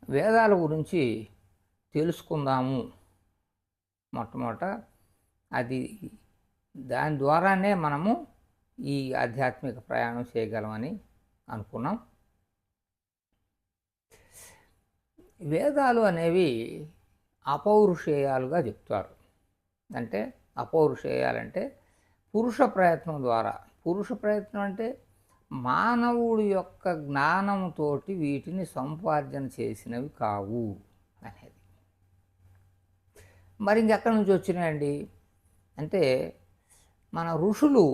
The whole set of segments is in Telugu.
వేదాల గురించి తెలుసుకుందాము. మొట్టమొదట అది దాని ద్వారానే మనము ఈ ఆధ్యాత్మిక ప్రయాణం చేయగలమని అనుకున్నాం. వేదాలు అనేవి అపౌరుషేయాలుగా చెప్తారు. అంటే అపౌరుషేయాలంటే పురుష ప్రయత్నం ద్వారా. పురుష ప్రయత్నం అంటే మానవుడి యొక్క జ్ఞానంతో వీటిని సంపార్జన చేసినవి కావు అనేది. మరి ఇంకెక్కడి నుంచి వచ్చినాయండి అంటే మన ఋషులు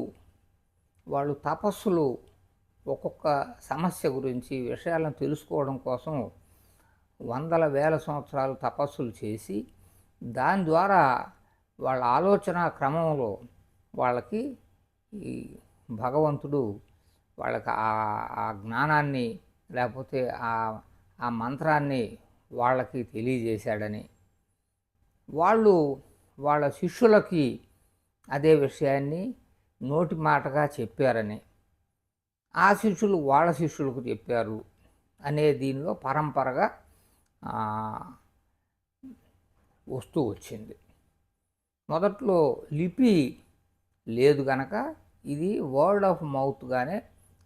వాళ్ళు తపస్సులు ఒక్కొక్క సమస్య గురించి విషయాలను తెలుసుకోవడం కోసం వందల వేల సంవత్సరాలు తపస్సులు చేసి దాని ద్వారా వాళ్ళ ఆలోచన క్రమంలో వాళ్ళకి ఈ భగవంతుడు వాళ్ళకి ఆ జ్ఞానాన్ని లేకపోతే ఆ మంత్రాన్ని వాళ్ళకి తెలియజేశాడని, వాళ్ళు వాళ్ళ శిష్యులకి అదే విషయాన్ని నోటి మాటగా చెప్పారని, ఆ శిష్యులు వాళ్ళ శిష్యులకు చెప్పారు అనే దీనిలో పరంపరగా వస్తూ వచ్చింది. మొదట్లో లిపి లేదు గనక ఇది వర్డ్ ఆఫ్ మౌత్గానే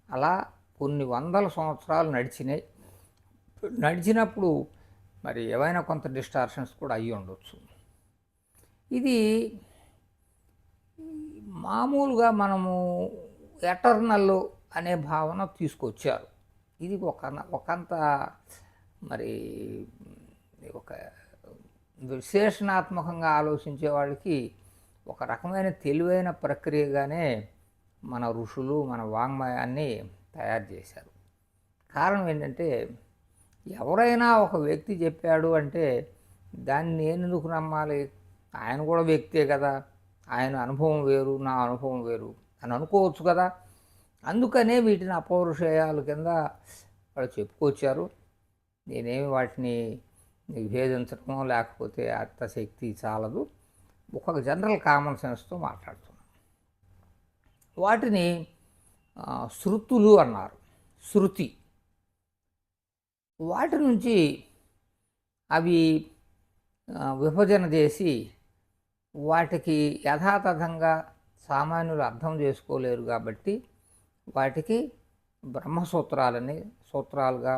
అలా కొన్ని వందల సంవత్సరాలు నడిచినప్పుడు మరి ఏవైనా కొంత డిస్టార్షన్స్ కూడా అయ్యి ఉండొచ్చు. ఇది మామూలుగా మనము ఎటర్నల్ అనే భావన తీసుకొచ్చారు. ఇది ఒకంత మరి ఒక విశేషణాత్మకంగా ఆలోచించే వాళ్ళకి ఒక రకమైన తెలివైన ప్రక్రియగానే మన ఋషులు మన వాంగ్మయాన్ని తయారు చేశారు. కారణం ఏంటంటే ఎవరైనా ఒక వ్యక్తి చెప్పాడు అంటే దాన్ని నేను ఎందుకు నమ్మాలి, ఆయన కూడా వ్యక్తే కదా, ఆయన అనుభవం వేరు నా అనుభవం వేరు అని అనుకోవచ్చు కదా. అందుకనే వీటిని అపౌరుషేయాల కింద వాళ్ళు చెప్పుకొచ్చారు. నేనేమి వాటిని విభేదించడమో లేకపోతే అంత శక్తి చాలదు, ఒక జనరల్ కామన్ సెన్స్తో మాట్లాడుతున్నాం. వాటిని శృతులు అన్నారు. శృతి వాటి నుంచి అవి విభజన చేసి వాటికి యథాతథంగా సామాన్యులు అర్థం చేసుకోలేరు కాబట్టి వాటికి సూత్రాలుగా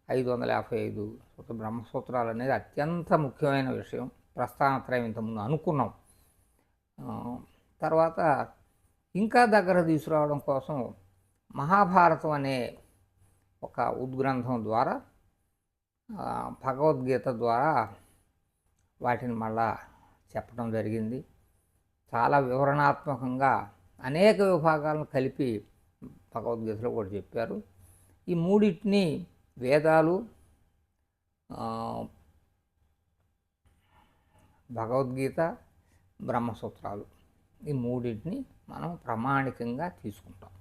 555 బ్రహ్మసూత్రాలు అనేది అత్యంత ముఖ్యమైన విషయం. ప్రస్థానత్రయం ఇంతకుముందు అనుకున్నాం. తర్వాత ఇంకా దగ్గర తీసుకురావడం కోసం మహాభారతం అనే ఒక ఉద్గ్రంథం ద్వారా భగవద్గీత ద్వారా వాటిని మళ్ళా చెప్పడం జరిగింది. చాలా వివరణాత్మకంగా అనేక విభాగాలను కలిపి భగవద్గీతలో కూడా చెప్పారు. ఈ మూడింటిని వేదాలు, భగవద్గీత, బ్రహ్మసూత్రాలు ఈ మూడింటిని మనం ప్రామాణికంగా తీసుకుంటాం.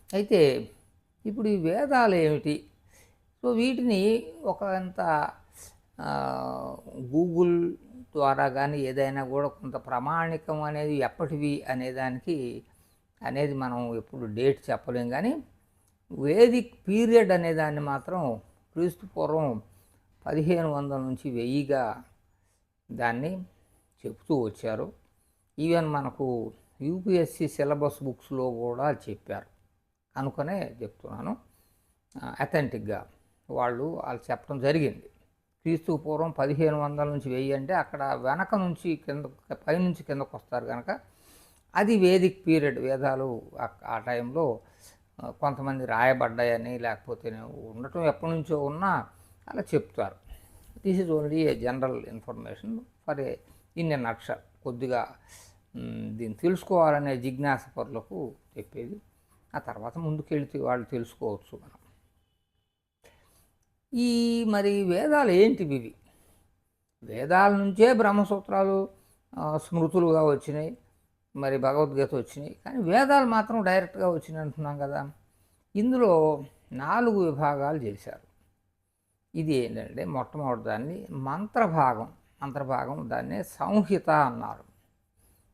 అయితే ఇప్పుడు ఈ వేదాలు ఏమిటి? సో వీటిని ఒకంత గూగుల్ ద్వారా కానీ ఏదైనా కూడా కొంత ప్రామాణికం అనేది ఎప్పటివి అనేది మనం ఎప్పుడు డేట్ చెప్పలేం. కానీ వేదిక్ పీరియడ్ అనేదాన్ని మాత్రం క్రీస్తు పూర్వం 1500 నుంచి 1000గా దాన్ని చెప్తూ వచ్చారు. ఈవెన్ మనకు యూపీఎస్సి సిలబస్ బుక్స్లో కూడా చెప్పారు. అనుకునే చెప్తున్నాను. అథెంటిక్గా వాళ్ళు చెప్పడం జరిగింది. క్రీస్తు పూర్వం 1500 నుంచి 1000 అంటే అక్కడ వెనక నుంచి పైనుంచి కిందకు వస్తారు కనుక అది వేదిక్ పీరియడ్. వేదాలు ఆ టైంలో కొంతమంది రాయబడ్డాయని లేకపోతే ఉండటం ఎప్పటి నుంచో ఉన్నా అలా చెప్తారు. This is only A general information for in a nutshell. కొద్దిగా దీన్ని తెలుసుకోవాలనే జిజ్ఞాస పరులకు చెప్పేది. ఆ తర్వాత ముందుకెళ్తే వాళ్ళు తెలుసుకోవచ్చు. మనం మరి వేదాలు ఏంటివి? ఇవి వేదాల నుంచే బ్రహ్మసూత్రాలు స్మృతులుగా వచ్చినాయి, మరి భగవద్గీత వచ్చినాయి. కానీ వేదాలు మాత్రం డైరెక్ట్గా వచ్చినాయి అంటున్నాం కదా. ఇందులో 4 విభాగాలు చేశారు. ఇది ఏంటంటే మొట్టమొదటి దాన్ని మంత్రభాగం దాన్నే సంహిత అన్నారు.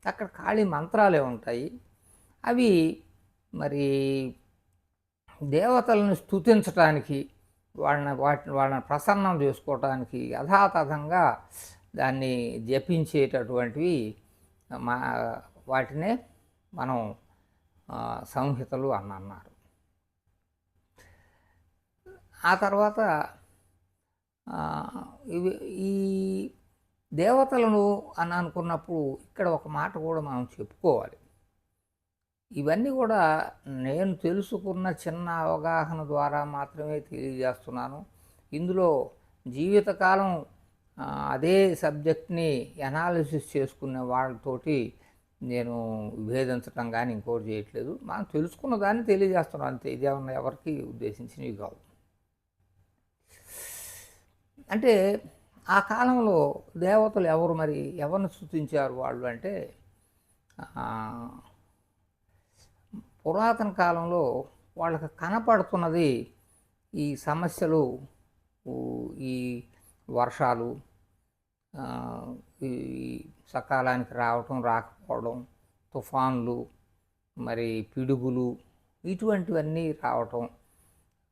అక్కడ ఖాళీ మంత్రాలే ఉంటాయి. అవి మరి దేవతలను స్తుతించటానికి వాళ్ళని ప్రసన్నం చేసుకోవటానికి యథాతథంగా దాన్ని జపించేటటువంటివి మా వాటినే మనం సంహితలు అని అన్నారు. ఆ తర్వాత ఇవి ఈ దేవతలను అని అనుకున్నప్పుడు ఇక్కడ ఒక మాట కూడా మనం చెప్పుకోవాలి. ఇవన్నీ కూడా నేను తెలుసుకున్న చిన్న అవగాహన ద్వారా మాత్రమే తెలియజేస్తున్నాను. ఇందులో జీవితకాలం అదే సబ్జెక్ట్ని ఎనాలిసిస్ చేసుకునే వాళ్ళతోటి నేను విభేదించడం కానీ ఇంకోటి చేయట్లేదు. మనం తెలుసుకున్న దాన్ని తెలియజేస్తున్నాను అంతే. ఇదేమన్నా ఎవరికి ఉద్దేశించినవి కావు. అంటే ఆ కాలంలో దేవతలు ఎవరు, మరి ఎవరిని స్తుతించారు వాళ్ళు అంటే, పురాతన కాలంలో వాళ్ళకి కనపడుతున్నది ఈ సమస్యలు, ఈ వర్షాలు, ఈ సకాలానికి రావటం రాకపోవడం, తుఫాన్లు, మరి పిడుగులు, ఇటువంటివన్నీ రావటం,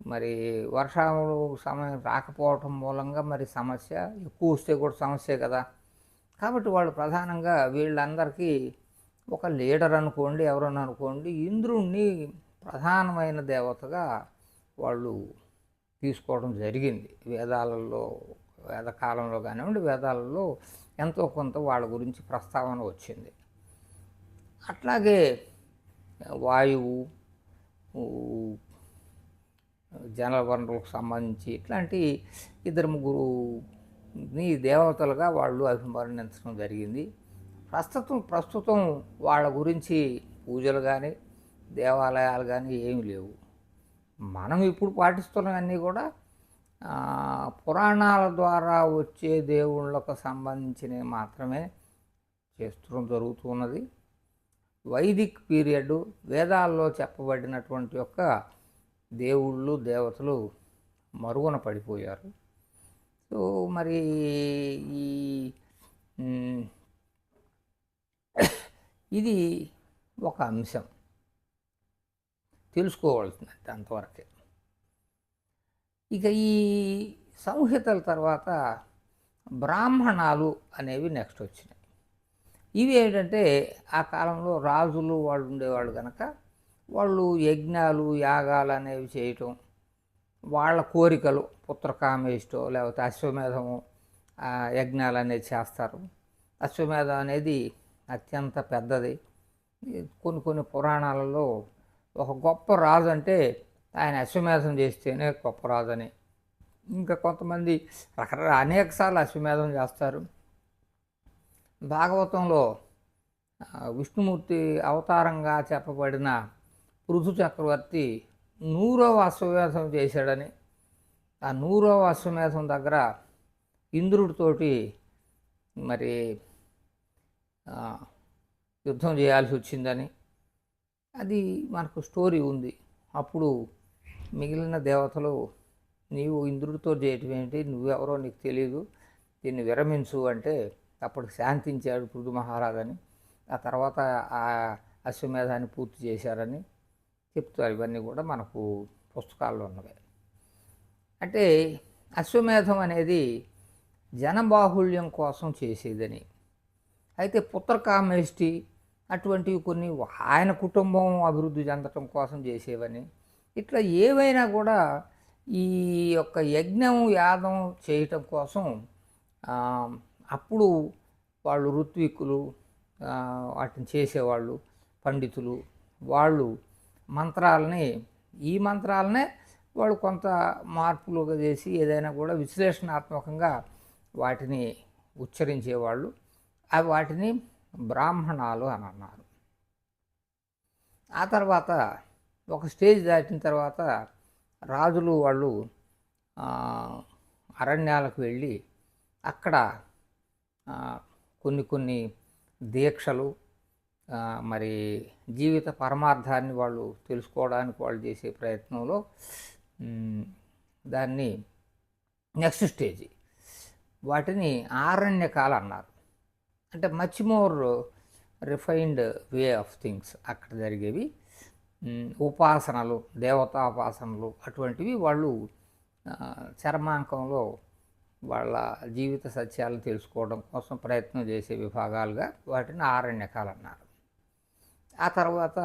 మరి వర్షాలు సమయం రాకపోవటం మూలంగా మరి సమస్య, ఎక్కువ వస్తే కూడా సమస్యే కదా. కాబట్టి వాళ్ళు ప్రధానంగా వీళ్ళందరికీ ఒక లీడర్ అనుకోండి, ఎవరన్నా అనుకోండి, ఇంద్రుణ్ణి ప్రధానమైన దేవతగా వాళ్ళు తీసుకోవడం జరిగింది. వేదకాలంలో కానివ్వండి, వేదాలలో ఎంతో కొంత వాళ్ళ గురించి ప్రస్తావన వచ్చింది. అట్లాగే వాయువు, జల వనరులకు సంబంధించి ఇట్లాంటి ఇద్దరు ముగ్గురుని దేవతలుగా వాళ్ళు అభివర్ణించడం జరిగింది. ప్రస్తుతం వాళ్ళ గురించి పూజలు కానీ దేవాలయాలు కానీ ఏమి లేవు. మనం ఇప్పుడు పాటిస్తున్నవన్నీ కూడా పురాణాల ద్వారా వచ్చే దేవుళ్ళకు సంబంధించినవి మాత్రమే చేస్తూ జరుగుతున్నది. వైదిక్ పీరియడ్ వేదాల్లో చెప్పబడినటువంటి యొక్క దేవుళ్ళు దేవతలు మరుగున పడిపోయారు. సో మరి ఇది ఒక అంశం తెలుసుకోవాల్సింది అంతవరకే. ఇక ఈ సంహితల తర్వాత బ్రాహ్మణాలు అనేవి నెక్స్ట్ వచ్చినాయి. ఇవి ఏంటంటే ఆ కాలంలో రాజులు వాళ్ళు ఉండేవాళ్ళు కనుక వాళ్ళు యజ్ఞాలు యాగాలు అనేవి చేయటం, వాళ్ళ కోరికలు పుత్రకామేష్టో లేకపోతే అశ్వమేధము యజ్ఞాలు అనేది చేస్తారు. అశ్వమేధం అనేది అత్యంత పెద్దది. కొన్ని పురాణాలలో ఒక గొప్ప రాజు అంటే ఆయన అశ్వమేధం చేస్తేనే గొప్ప రాజు అని, ఇంకా కొంతమంది అనేకసార్లు అశ్వమేధం చేస్తారు. భాగవతంలో విష్ణుమూర్తి అవతారంగా చెప్పబడిన పృథు చక్రవర్తి 100వ అశ్వమేధం చేశాడని, ఆ 100వ అశ్వమేధం దగ్గర ఇంద్రుడితోటి మరి యుద్ధం చేయాల్సి వచ్చిందని అది మనకు స్టోరీ ఉంది. అప్పుడు మిగిలిన దేవతలు నీవు ఇంద్రుడితో చేయటం ఏంటి, నువ్వెవరో నీకు తెలియదు, దీన్ని విరమించు అంటే అప్పుడు శాంతించాడు పృథు మహారాజని. ఆ తర్వాత ఆ అశ్వమేధాన్ని పూర్తి చేశారని చెప్తారు. ఇవన్నీ కూడా మనకు పుస్తకాల్లో ఉన్నవే. అంటే అశ్వమేధం అనేది జనబాహుళ్యం కోసం చేసేదని, అయితే పుత్రకామేష్టి అటువంటివి కొన్ని ఆయన కుటుంబం అభివృద్ధి చెందటం కోసం చేసేవని, ఇట్లా ఏవైనా కూడా ఈ యొక్క యజ్ఞం యాగం చేయటం కోసం అప్పుడు వాళ్ళు ఋత్విక్కులు వాటిని చేసేవాళ్ళు పండితులు, వాళ్ళు ఈ మంత్రాలనే వాళ్ళు కొంత మార్పులుగా చేసి ఏదైనా కూడా విశ్లేషణాత్మకంగా వాటిని ఉచ్చరించేవాళ్ళు. అవి వాటిని బ్రాహ్మణాలు అని అన్నారు. ఆ తర్వాత ఒక స్టేజ్ దాటిన తర్వాత రాజులు వాళ్ళు అరణ్యాలకు వెళ్ళి అక్కడ కొన్ని దీక్షలు, మరి జీవిత పరమార్థాన్ని వాళ్ళు తెలుసుకోవడానికి వాళ్ళు చేసే ప్రయత్నంలో దాన్ని నెక్స్ట్ స్టేజీ వాటిని ఆరణ్యకాలు అన్నారు. అంటే much more refined way of things అక్కడ జరిగేవి. ఉపాసనలు, దేవతాపాసనలు అటువంటివి వాళ్ళు చర్మాంకంలో వాళ్ళ జీవిత సత్యాలను తెలుసుకోవడం కోసం ప్రయత్నం చేసే విభాగాలుగా వాటిని ఆరణ్యకాలు అన్నారు. ఆ తర్వాత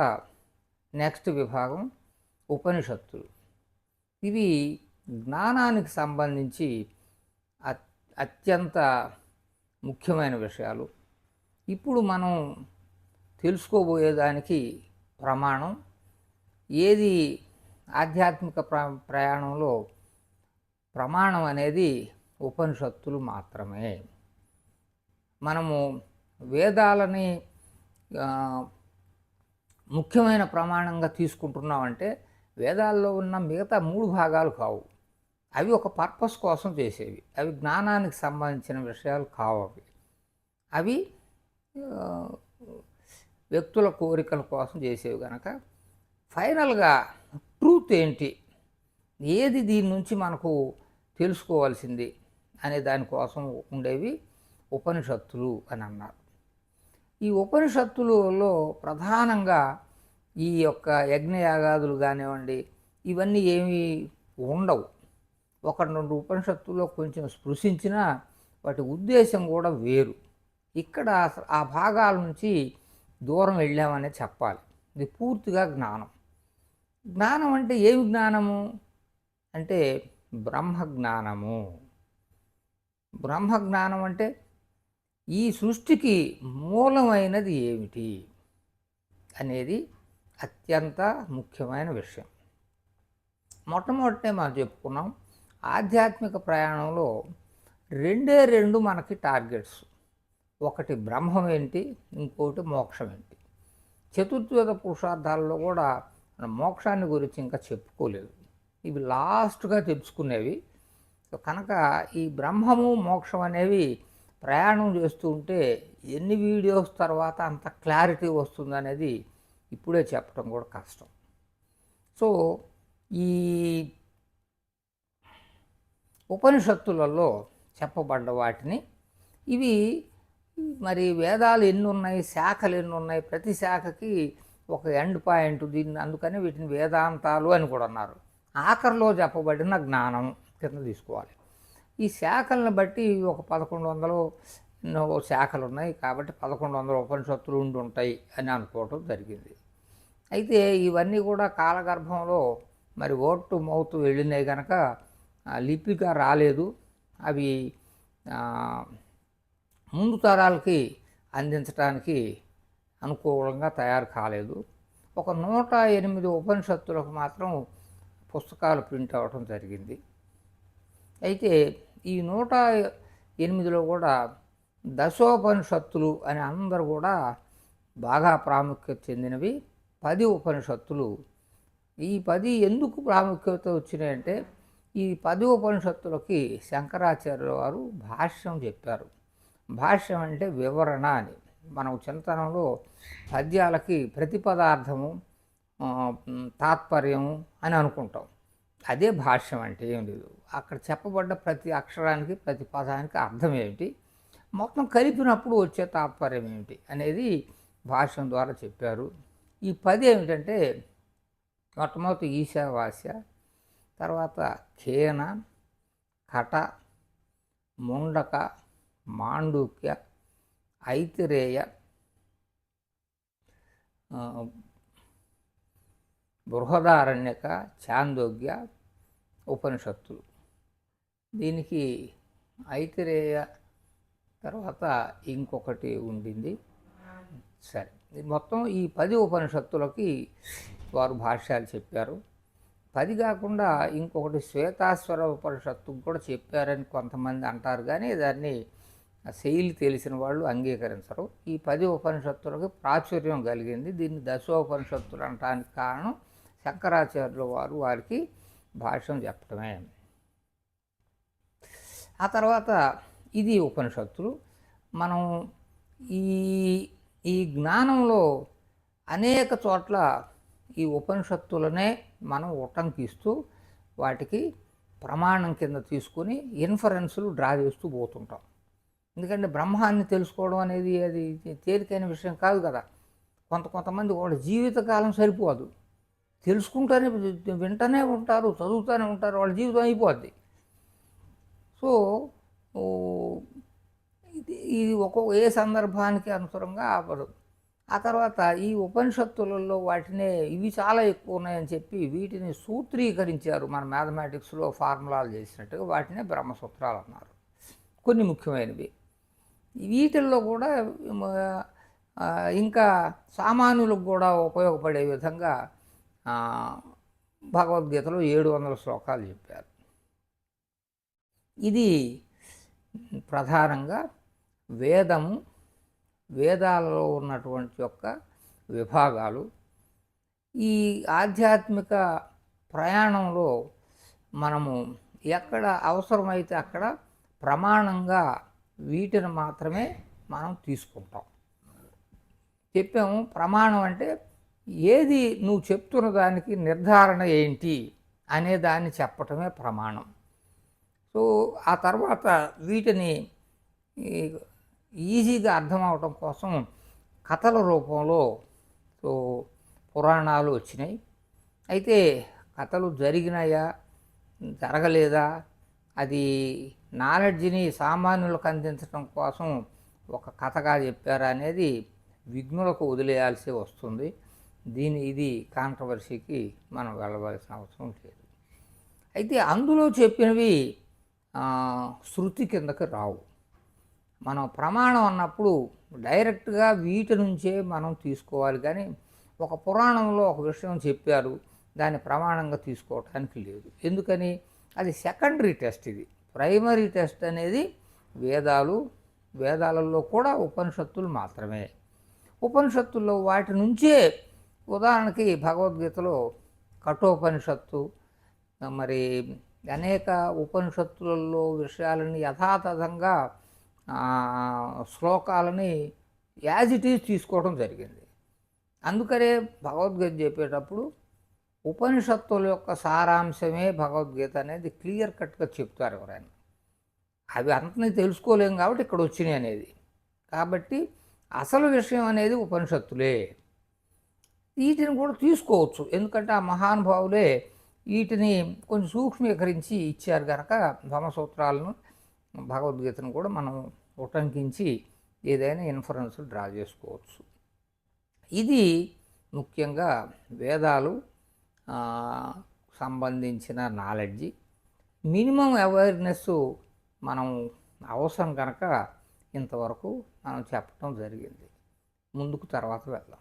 నెక్స్ట్ విభాగం ఉపనిషత్తులు. ఇవి జ్ఞానానికి సంబంధించి అత్యంత ముఖ్యమైన విషయాలు. ఇప్పుడు మనం తెలుసుకోబోయేదానికి ప్రమాణం ఏది ఆధ్యాత్మిక ప్రయాణంలో ప్రమాణం అనేది ఉపనిషత్తులు మాత్రమే. మనము వేదాలని ముఖ్యమైన ప్రమాణంగా తీసుకుంటున్నామంటే వేదాల్లో ఉన్న మిగతా 3 భాగాలు కావు. అవి ఒక పర్పస్ కోసం చేసేవి. అవి జ్ఞానానికి సంబంధించిన విషయాలు కావు. అవి వ్యక్తుల కోరికల కోసం చేసేవి కనుక ఫైనల్గా ట్రూత్ ఏంటి, ఏది దీని నుంచి మనకు తెలుసుకోవాల్సింది అనే దానికోసం ఉండేవి ఉపనిషత్తులు అని అన్నారు. ఈ ఉపనిషత్తులలో ప్రధానంగా ఈ యొక్క యజ్ఞయాగాదులు కానివ్వండి ఇవన్నీ ఏమీ ఉండవు. 1-2 ఉపనిషత్తుల్లో కొంచెం స్పృశించినా వాటి ఉద్దేశం కూడా వేరు. ఇక్కడ ఆ భాగాల నుంచి దూరం వెళ్ళామనే చెప్పాలి. ఇది పూర్తిగా జ్ఞానం. జ్ఞానం అంటే ఏమి జ్ఞానము అంటే బ్రహ్మజ్ఞానము. బ్రహ్మజ్ఞానం అంటే ఈ సృష్టికి మూలమైనది ఏమిటి అనేది అత్యంత ముఖ్యమైన విషయం. మొట్టమొదటే మనం చెప్పుకున్నాం, ఆధ్యాత్మిక ప్రయాణంలో 2 మనకి టార్గెట్స్. ఒకటి బ్రహ్మం ఏంటి, ఇంకోటి మోక్షం ఏంటి. చతుర్వేద పురుషార్థాలలో కూడా మనం మోక్షాన్ని గురించి ఇంకా చెప్పుకోలేదు. ఇవి లాస్ట్గా తెలుసుకునేవి. కనుక ఈ బ్రహ్మము మోక్షం అనేవి ప్రయాణం చేస్తూ ఉంటే ఎన్ని వీడియోస్ తర్వాత అంత క్లారిటీ వస్తుందనేది ఇప్పుడే చెప్పడం కూడా కష్టం. సో ఈ ఉపనిషత్తులలో చెప్పబడ్డ వాటిని ఇవి మరి వేదాలు ఎన్ని ఉన్నాయి, శాఖలు ఎన్ని ఉన్నాయి, ప్రతి శాఖకి ఒక ఎండ్ పాయింట్. అందుకని వీటిని వేదాంతాలు అని కూడా అన్నారు. ఆఖరిలో చెప్పబడిన జ్ఞానం కింద తీసుకోవాలి. ఈ శాఖలను బట్టి ఒక 1100 శాఖలు ఉన్నాయి కాబట్టి 1100 ఉపనిషత్తులు ఉండి ఉంటాయి అని అనుకోవటం జరిగింది. అయితే ఇవన్నీ కూడా కాలగర్భంలో మరి వర్డ్ టు మౌత్ వెళ్ళినాయి కనుక లిపిగా రాలేదు. అవి ముందు తరాలకి అందించడానికి అనుకూలంగా తయారు కాలేదు. ఒక 108 ఉపనిషత్తులకు మాత్రం పుస్తకాలు ప్రింట్ అవ్వటం జరిగింది. అయితే ఈ 108లో కూడా దశోపనిషత్తులు అని అందరూ కూడా బాగా ప్రాముఖ్యత చెందినవి 10 ఉపనిషత్తులు. ఈ 10 ఎందుకు ప్రాముఖ్యత వచ్చినాయంటే ఈ 10 ఉపనిషత్తులకి శంకరాచార్యుల వారు భాష్యం చెప్పారు. భాష్యం అంటే వివరణ అని. మనం చింతనంలో పద్యాలకి ప్రతిపదార్థము తాత్పర్యము అని అనుకుంటాం. అదే భాష్యం అంటే ఏం లేదు. అక్కడ చెప్పబడ్డ ప్రతి అక్షరానికి ప్రతి పదానికి అర్థం ఏమిటి, మొత్తం కలిపినప్పుడు వచ్చే తాత్పర్యం ఏమిటి అనేది భాష్యం ద్వారా చెప్పారు. ఈ 10 ఏమిటంటే మొట్టమొదటి ఈశావాస్య, తర్వాత ఖేన, కట, ముండక, మాండూక్య, ఐతిరేయ, బృహదారణ్యక, చాందోగ్య ఉపనిషత్తులు. దీనికి ఐతిరేయ తర్వాత ఇంకొకటి ఉండింది. సరే, మొత్తం ఈ 10 ఉపనిషత్తులకి వారు భాష్యాలు చెప్పారు. 10 కాకుండా ఇంకొకటి శ్వేతాశ్వర ఉపనిషత్తుకు కూడా చెప్పారని కొంతమంది అంటారు, కానీ దాన్ని శైలి తెలిసిన వాళ్ళు అంగీకరించరు. ఈ 10 ఉపనిషత్తులకు ప్రాచుర్యం కలిగింది. దీన్ని దశోపనిషత్తులు అనడానికి కారణం శంకరాచార్యుల వారు వారికి భాష్యం చెప్పడమే. ఆ తర్వాత ఇది ఉపనిషత్తులు. మనం ఈ జ్ఞానంలో అనేక చోట్ల ఈ ఉపనిషత్తులనే మనం ఉటంకిస్తూ వాటికి ప్రమాణం కింద తీసుకుని ఇన్ఫరెన్సులు డ్రా చేస్తూ పోతుంటాం. ఎందుకంటే బ్రహ్మాన్ని తెలుసుకోవడం అనేది అది తేలికైన విషయం కాదు కదా. కొంతమంది వాళ్ళ జీవితకాలం సరిపోదు. తెలుసుకుంటూనే వింటూనే ఉంటారు, చదువుతూనే ఉంటారు, వాళ్ళ జీవితం అయిపోద్ది. సో ఓ, ఇది ఏ సందర్భానికి అనుసరంగా ఆపదు. ఆ తర్వాత ఈ ఉపనిషత్తులలో వాటినే ఇవి చాలా ఎక్కువ ఉన్నాయని చెప్పి వీటిని సూత్రీకరించారు. మన మ్యాథమెటిక్స్లో ఫార్ములాలు చేసినట్టుగా వాటినే బ్రహ్మసూత్రాలు అన్నారు. కొన్ని ముఖ్యమైనవి వీటిల్లో కూడా ఇంకా సామాన్యులకు కూడా ఉపయోగపడే విధంగా భగవద్గీతలో 700 శ్లోకాలు చెప్పారు. ఇది ప్రధానంగా వేదాలలో ఉన్నటువంటి యొక్క విభాగాలు. ఈ ఆధ్యాత్మిక ప్రయాణంలో మనము ఎక్కడ అవసరమైతే అక్కడ ప్రమాణంగా వీటిని మాత్రమే మనం తీసుకుంటాం. చెప్పాము, ప్రమాణం అంటే ఏది నువ్వు చెప్తున్న దానికి నిర్ధారణ ఏంటి అనే దాన్ని చెప్పటమే ప్రమాణం. సో ఆ తర్వాత వీటిని ఈజీగా అర్థం అవటం కోసం కథల రూపంలో సో పురాణాలు వచ్చినాయి. అయితే కథలు జరిగినాయా జరగలేదా, అది నాలెడ్జ్ని సామాన్యులకు అందించడం కోసం ఒక కథగా చెప్పారా అనేది విఘ్నులకు వదిలేయాల్సి వస్తుంది. ఇది కాంట్రవర్సీకి మనం వెళ్ళవలసిన అవసరం లేదు. అయితే అందులో చెప్పినవి శృతి కిందకి రావు. మనం ప్రమాణం అన్నప్పుడు డైరెక్ట్గా వీటి నుంచే మనం తీసుకోవాలి, కానీ ఒక పురాణంలో ఒక విషయం చెప్పారు, దాన్ని ప్రమాణంగా తీసుకోవటానికి లేదు. ఎందుకని? అది సెకండరీ టెస్ట్. ఇది ప్రైమరీ టెస్ట్ అనేది వేదాలలో కూడా ఉపనిషత్తులు మాత్రమే. ఉపనిషత్తుల్లో వాటి నుంచే, ఉదాహరణకి భగవద్గీతలో కఠోపనిషత్తు, మరి అనేక ఉపనిషత్తులలో విషయాలని యథాతథంగా శ్లోకాలని యాజ్ ఇట్ ఈజ్ తీసుకోవడం జరిగింది. అందుకనే భగవద్గీత చెప్పేటప్పుడు ఉపనిషత్తుల యొక్క సారాంశమే భగవద్గీత అనేది క్లియర్ కట్గా చెప్తారు ఎవరైనా. అవి అంతని తెలుసుకోలేం కాబట్టి ఇక్కడ వచ్చినాయి అనేది. కాబట్టి అసలు విషయం అనేది ఉపనిషత్తులే. వీటిని కూడా తీసుకోవచ్చు, ఎందుకంటే ఆ మహానుభావులే వీటిని కొంచెం సూక్ష్మీకరించి ఇచ్చారు కనుక బ్రహ్మసూత్రాలను, భగవద్గీతను కూడా మనం ఉటంకించి ఏదైనా ఇన్ఫరెన్స్ డ్రా చేసుకోవచ్చు. ఇది ముఖ్యంగా వేదాలు సంబంధించిన నాలెడ్జి. మినిమం అవేర్నెస్ మనం అవసరం కనుక ఇంతవరకు మనం చెప్పడం జరిగింది. ముందుకు తర్వాత వెళ్దాం.